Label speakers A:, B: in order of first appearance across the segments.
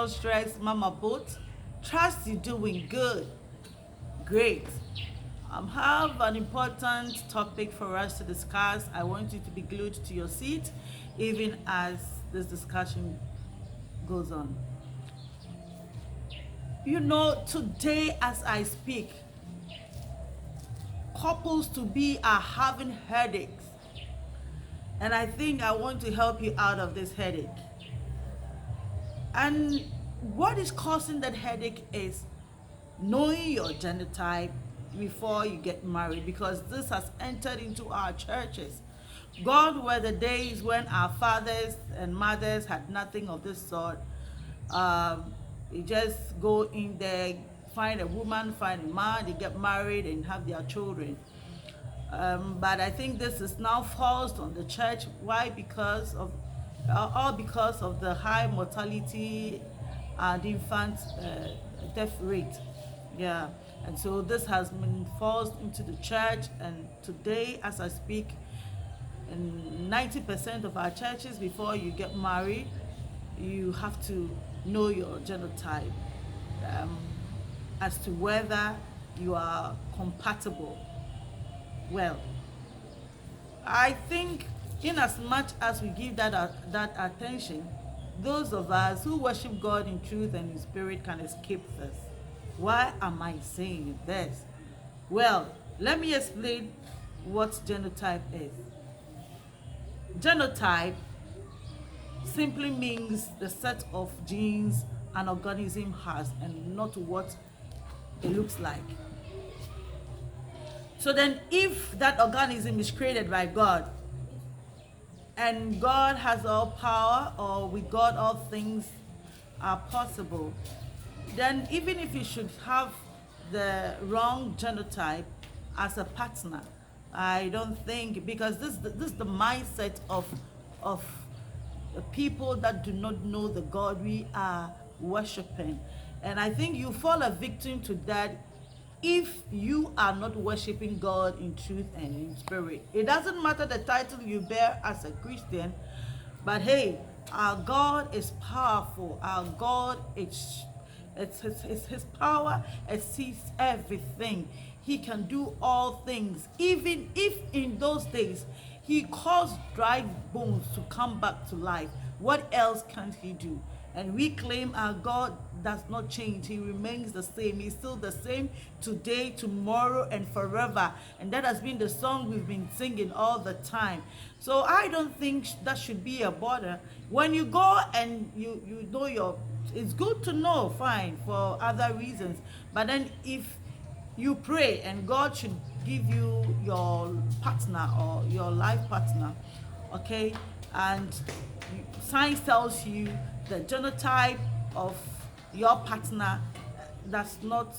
A: no stress, Mama Boat. Trust you're doing good. Great. Have an important topic for us to discuss. I want you to be glued to your seat even as this discussion goes on. You know, today as I speak, couples to be are having headaches. And I think I want to help you out of this headache. And what is causing that headache is knowing your genotype before you get married, because this has entered into our churches. God were the days when our fathers and mothers had nothing of this sort. You just go in there, find a woman, find a man, they get married and have their children. But I think this is now forced on the church. Why? Because of all because of the high mortality and infant death rate. Yeah, and so this has been forced into the church. And today, as I speak, in 90% of our churches, before you get married, you have to know your genotype as to whether you are compatible. Well, I think in as much as we give that attention, those of us who worship God in truth and in spirit can escape this. Why am I saying this? Well, let me explain what genotype is. Genotype simply means the set of genes an organism has and not what it looks like. So then if that organism is created by God, and God has all power, or with God all things are possible, then even if you should have the wrong genotype as a partner, I don't think, because this is the mindset of the people that do not know the God we are worshiping. And I think you fall a victim to that if you are not worshiping God in truth and in spirit. It doesn't matter the title you bear as a Christian, but hey, our God is powerful. Our God is his power exceeds everything. He can do all things. Even if in those days he caused dry bones to come back to life, what else can he do? And we claim our God does not change. He remains the same. He's still the same today, tomorrow, and forever. And that has been the song we've been singing all the time. So I don't think that should be a bother. When you go and you know it's good to know, fine, for other reasons. But then if you pray and God should give you your partner or your life partner, okay, and science tells you the genotype of your partner that's not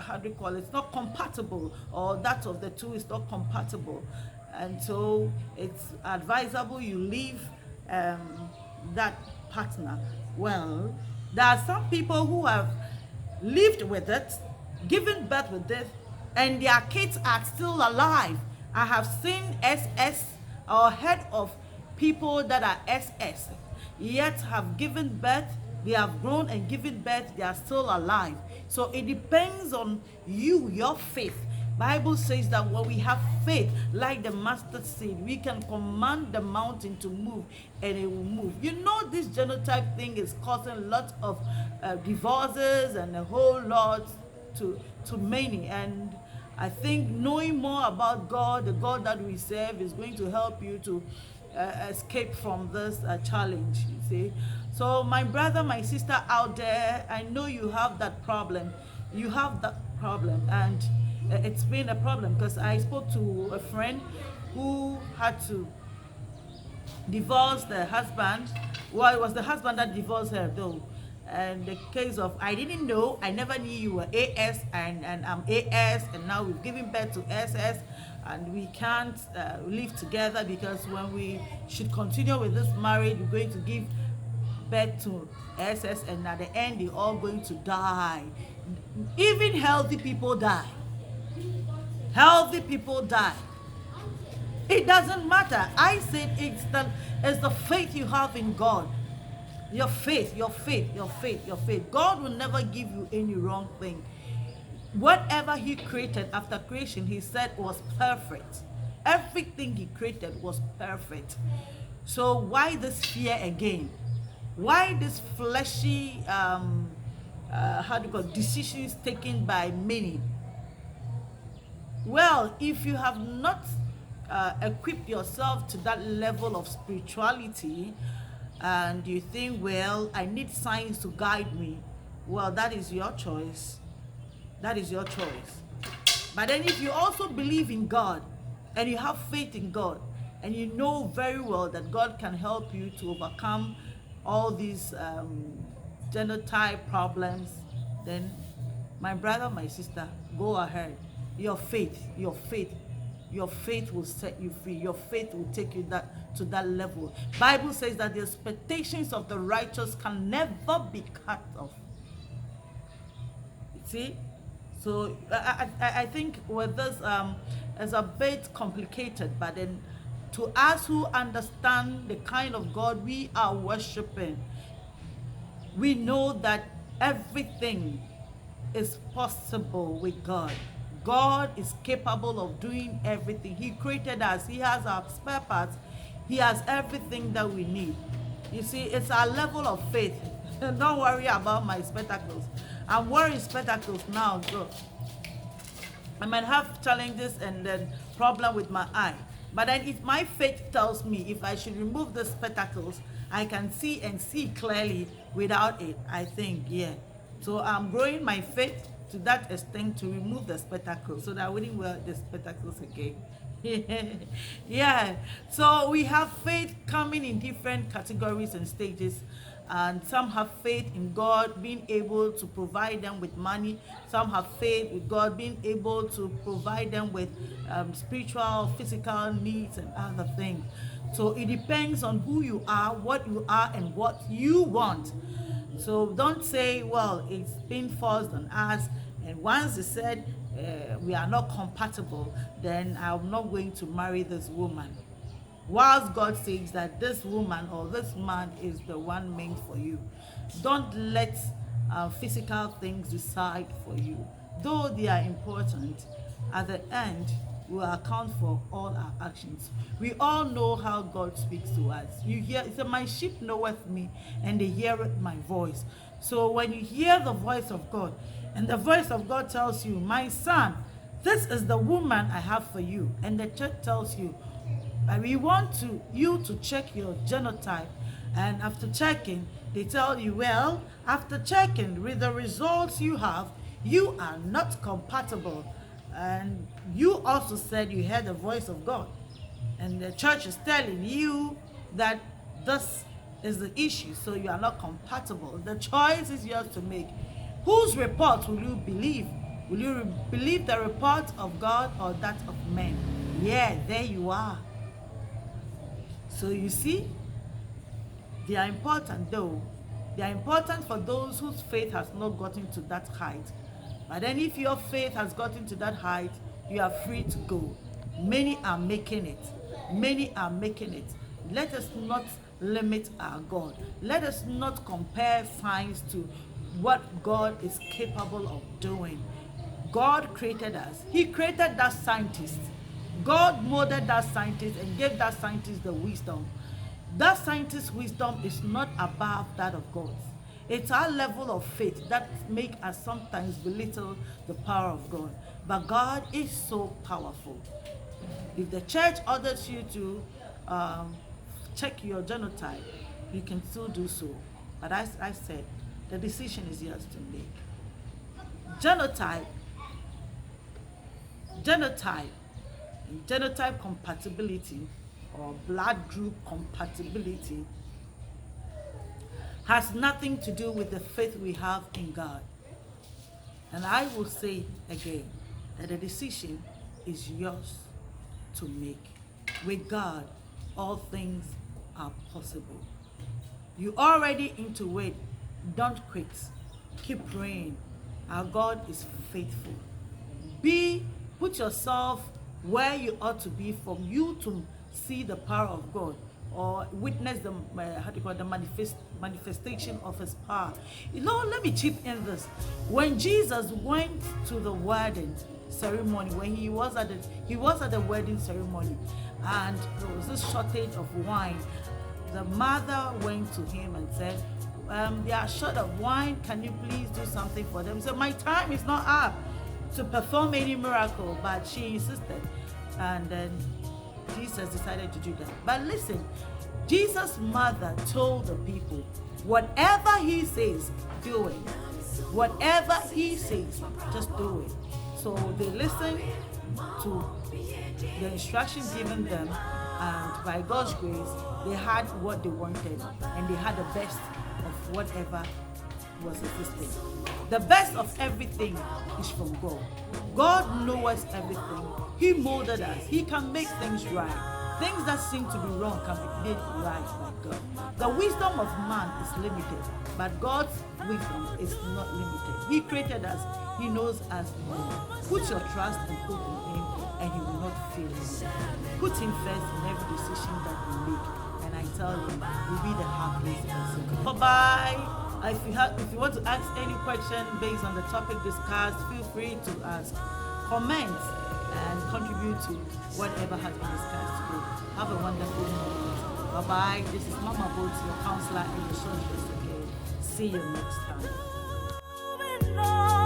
A: how do you call it, it's not compatible, or that of the two is not compatible, and so it's advisable you leave that partner. Well, there are some people who have lived with it, given birth with it, and their kids are still alive. I have seen SS or heard of people that are SS, yet have given birth, they have grown and given birth, they are still alive. So it depends on you, your faith. Bible says that when we have faith like the mustard seed, we can command the mountain to move and it will move. You know, this genotype thing is causing a lot of divorces and a whole lot to many. And I think knowing more about God, the God that we serve, is going to help you to escape from this challenge, you see. So my brother, my sister out there, I know you have that problem. You have that problem, and it's been a problem because I spoke to a friend who had to divorce the husband. Well, it was the husband that divorced her though. And the case of, I didn't know, I never knew you were AS and I'm AS, and now we've given birth to SS, and we can't live together because when we should continue with this marriage, we're going to give birth to SS, and at the end they're all going to die. Even healthy people die. Healthy people die. It doesn't matter. I said it's the faith you have in God. Your faith, your faith, your faith, your faith. God will never give you any wrong thing. Whatever he created after creation, he said was perfect. Everything he created was perfect. So why this fear again? Why this fleshy how do you call it, decisions taken by many? Well, if you have not equipped yourself to that level of spirituality, and you think, well, I need signs to guide me, well, that is your choice. That is your choice. But then if you also believe in God and you have faith in God and you know very well that God can help you to overcome all these genotype problems, then my brother, my sister, go ahead. Your faith will set you free. Your faith will take you to that level. Bible says that the expectations of the righteous can never be cut off. See? So I think with this it's a bit complicated, but then to us who understand the kind of God we are worshiping, we know that everything is possible with God. God is capable of doing everything. He created us. He has our spare parts. He has everything that we need. You see, it's our level of faith. Don't worry about my spectacles. I'm wearing spectacles now, so I might have challenges and then problem with my eye. But then if my faith tells me if I should remove the spectacles, I can see and see clearly without it, I think, yeah. So I'm growing my faith to that extent to remove the spectacles so that I wouldn't wear the spectacles again. Yeah. So we have faith coming in different categories and stages. And some have faith in God being able to provide them with money. Some have faith with God being able to provide them with spiritual, physical needs and other things. So it depends on who you are, and what you want. So don't say, well, it's been forced on us, and once they said we are not compatible, then I'm not going to marry this woman. Whilst God says that this woman or this man is the one meant for you. Don't let physical things decide for you. Though they are important, at the end, we will account for all our actions. We all know how God speaks to us. You hear, it said, my sheep knoweth me, and they heareth my voice. So when you hear the voice of God, and the voice of God tells you, my son, this is the woman I have for you, and the church tells you, we want you to check your genotype, and after checking, they tell you, well, after checking with the results you have, you are not compatible. And you also said you heard the voice of God, and the church is telling you that this is the issue, so you are not compatible. The choice is yours to make. Whose report will you believe? Will you believe the report of God or that of men? Yeah, there you are. So you see, they are important though. They are important for those whose faith has not gotten to that height. But then if your faith has gotten to that height, you are free to go. Many are making it. Many are making it. Let us not limit our God. Let us not compare science to what God is capable of doing. God created us. He created that scientist. God molded that scientist and gave that scientist the wisdom. That scientist's wisdom is not above that of God's. It's our level of faith that make us sometimes belittle the power of God. But God is so powerful. If the church orders you to check your genotype, you can still do so. But as I said, the decision is yours to make. Genotype compatibility or blood group compatibility has nothing to do with the faith we have in God. And I will say again that the decision is yours to make. With God, all things are possible. You already into it. Don't quit. Keep praying. Our God is faithful. Put yourself where you ought to be for you to see the power of God. or witness the manifestation of his power. Let me chip in this. When Jesus went to the wedding ceremony, when he was at the wedding ceremony, and there was this shortage of wine, the mother went to him and said, they are short of wine, can you please do something for them? So my time is not up to perform any miracle, but she insisted, and then Jesus decided to do that. But listen, Jesus' mother told the people, whatever he says, do it. Whatever he says, just do it. So they listened to the instructions given them, and by God's grace, they had what they wanted, and they had the best of whatever was existing. The best of everything is from God. God knows everything. He molded us. He can make things right. Things that seem to be wrong can be made right by God. The wisdom of man is limited, but God's wisdom is not limited. He created us. He knows us well. Put your trust and hope in him, and he will not fail you. Put him first in every decision that you make, and I tell you, you'll be the happiest person. Bye-bye. If you want to ask any question based on the topic discussed, feel free to ask, comment, and contribute to whatever has been discussed today. Have a wonderful moment. Bye-bye. This is Mama Boat, your counselor and your social. See you next time.